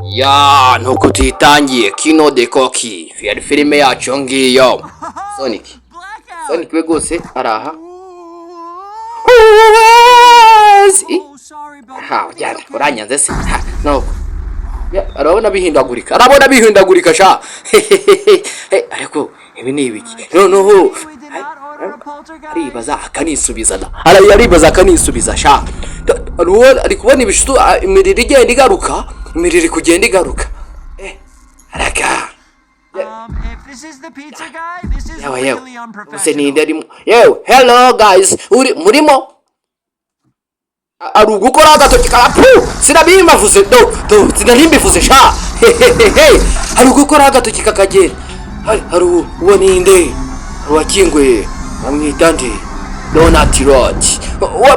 Ya nuko tuyitangiye kino de koki yari filime yacu ngiyo. Sonic we gose araha. Ha ujyana uranyanze se nuko arabona bihindagurika sha. Ariko ibi ni ibiki noneho aribaza akanisubiza sha. Ari kubona ibishutu imirire igenda igaruka. Imirire kugenda igaruka. Araka. If this is the pizza guy, this is really unprofessional. Hello guys. Murimo? Ari gukora agatoki karapu. Sinabimbavuze sinabimbivuze sha. Ari gukora agatoki kakagera. Hari ubone inde. Wakingwe. Bamwita nde? Donut Road.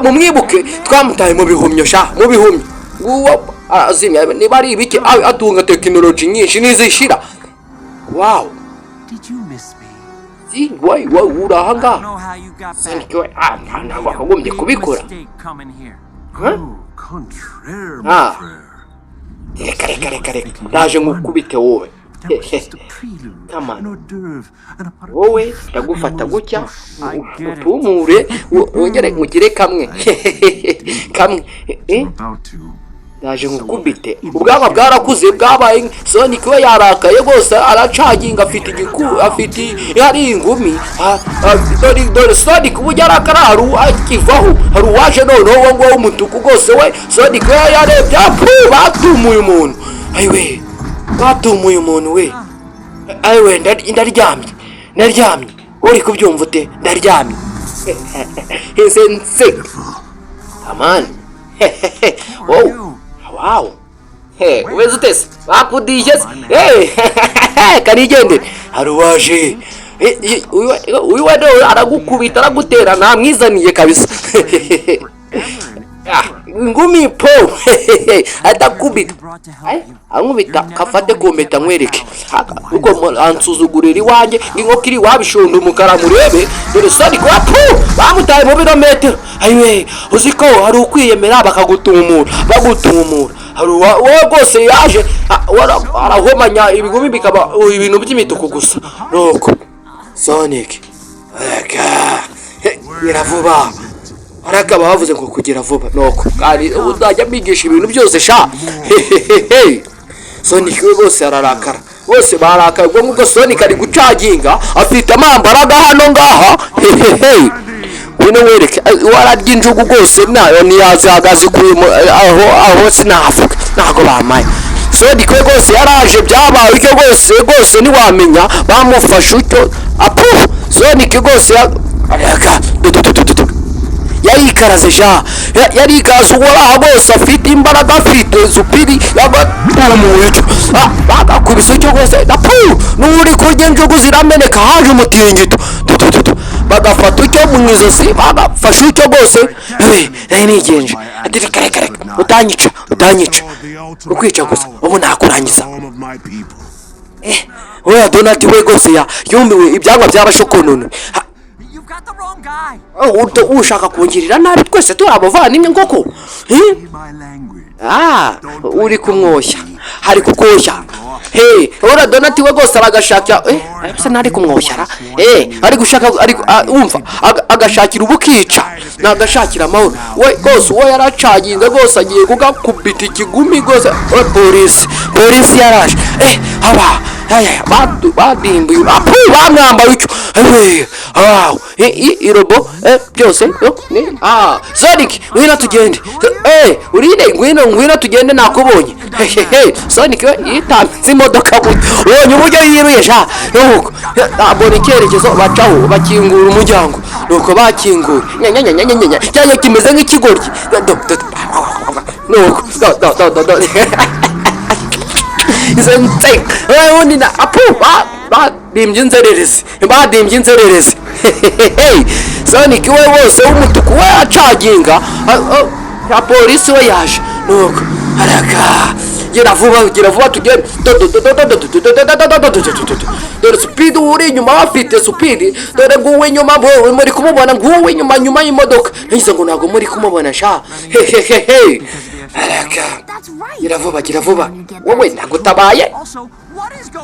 Mumwibuke twamutaye mu bihumyo sha, mu bihumyo. Azimya niba ari ibiki atunga technology nyinshi nizishira. Wow. Did you miss me? Si why urahanga? Senko ntabwo akagombye kubikora. Reka ndaje ngukubite wowe. Wowe ndagufata gutya utumure wongere mugire kamwe. Ndaje ngukubite ubwaba bwarakuze bwabaye Sonic we yarakaye gose aracaginga afite yari ingumi dore Sonic bujarakara akivaho hari waje noneho ngo umutuku gose we Sonic we yarebye batumuye umuntu we ayiwe ndaryamye uri kubyumva ute ndaryamye sense aman wow weze utese bakudije kanigende haruwaje uyu wado aragukubita aragutera namwizaniye kabisa ngumi po atakubita ankubita kafate kometa nkwereke uko ansuzugurira iwanjye inkokiri wabishonda umukara murebe dore Sonic wapu bamutaye mu birometero ayiwe uziko hari ukwiyemera bagutumura hari wowe gose yaje arahomanya ibigumi bikaba ibintu by'imituku gusa nuko Sonic iravuba araka bavuze ngo kugira vuba nuko kandi uzajya bigisha ibintu byose sha. Sonic we bose ararakara bose barakaye ubwo nguko Sonic ari gucaginga afite amambaraga hano ngaha wino wereke wararya injugu gose nayo niyazagazi kuri aho sinavuga nago bamaye Sonic we gose yaraje byabaye icyo gose niwamenya bamufashe ucyo Sonic gose araka yarikaraze sha yarikaze uwaraha bose afite imbaraga afite supiri yabatumuye bagakubise icyo gose n'uri kurya injugu zirameneka haje umutingito bagafata icyo mu izosi bagafashe icyo gose nigenje kare utanyica ukwica gusa ubu nakurangiza oya Donut we gose yumiwe ibyangwa by'abashokonone ushaka kungirira nabi twese turabavana ngoko uri kumwoshya hari kukoshya ora Donut we gose aragashaka se nari kumwoshya ari gushaka umva agashakira ubukica nagashakira amahoro we gose uwo yaracaginga gose agiye kugakubita ikigumi gose polisi yaraje badimbuye bamwambaye icyo irobo byose Sonic ngwino tugende urinde ngwino tugende nakubonye Sonic yitambitse imodoka ubonye uburyo yiruye sha nuko abona icyerekezo bacaho bakingura umuryango nuko bakingura cyane kimeze nk'ikigoryi nuko izentek ubundi na badimbye inzererezi Sonic we wose w'umutuku we acaginga ya polisi we yaje nuko araka gira vuba tugende dore speed uri inyuma bafite speed dore nguwe inyuma muri kumubona nguwe inyuma y'imodoka ngize ngo ntago muri kumubona sha gira vuba wowe nagutabaye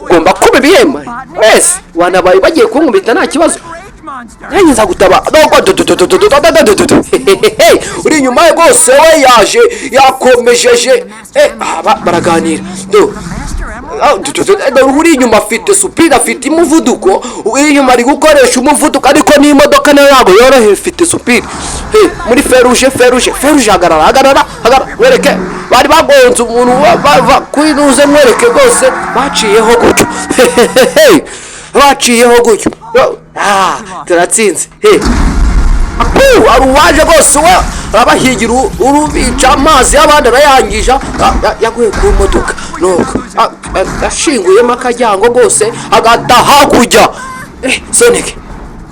ugomba kuba ibihemba wese wanabaye bagiye kunkubita nta kibazo nanjye nzagutaba uri inyuma ye rwose we yaje yakomejeje baraganira uri inyuma afite supira afite umuvuduko uri inyuma ari gukoresha umuvuduko ariko n'imodoka nayo ntabwo yoroheye ifite supira muri feruje hagarara wereke bari bagonze umuntu bava kwinuze mwereke rwose baciyeho gutyo turatsinze ari uwaje rwose we arabahigira urubica amazi y'abandi arayangisha yaguye ku modoka nuko ashinguyemo akajyango rwose agata hakurya Sonic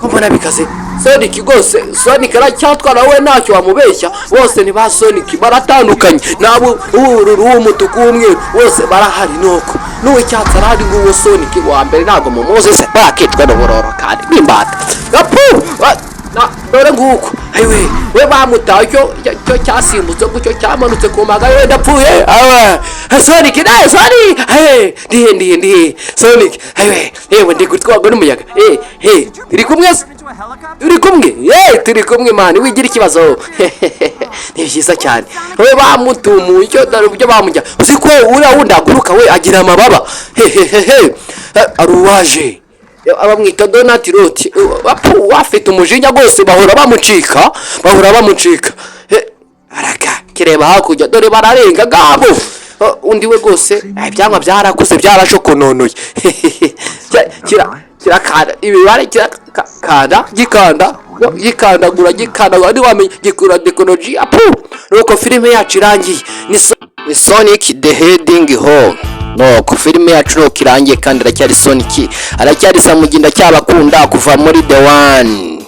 mbona bikaze Sonic rwose Sonic aracyatwara we ntacyo wamubeshya bose ni ba Sonic baratandukanye nabo ubururu w'umutuku w'umweru bose barahari nuko nuwe cyatsi arahari nguwo Sonic wa mbere ntabwo mumuzi se bakitwa n'uburoro kandi bimbata dore nguko ayiwe we bamutaye cyo cyasimbutse gucyo cyamanutse ku magaye we ndapfuye Sonic ndihe Sonic ayiwe yewe ndi gutwagwa n'umuyaga turi kumwe mani wigira ikibazo ni byiza cyane we bamutumuye icyo dore ubyo bamujya uzi ko uriya wundi aguruka we agira amababa aruwaje abamwita Donati Roti wafite umujinya rwose bahora bamucika kireba hakurya dore bararenga gabo undi we rwose ibyangwa byarakuze byarashokononoye kirakanda ibibare gikandagura ndi wamenye gikura technology nuko filime yacu irangiye ni Sonic the Heading Home nuko filime yacu nuko irangiye kandi aracyari Sonic aracyari Samuginda cyabakunda kuva muri the one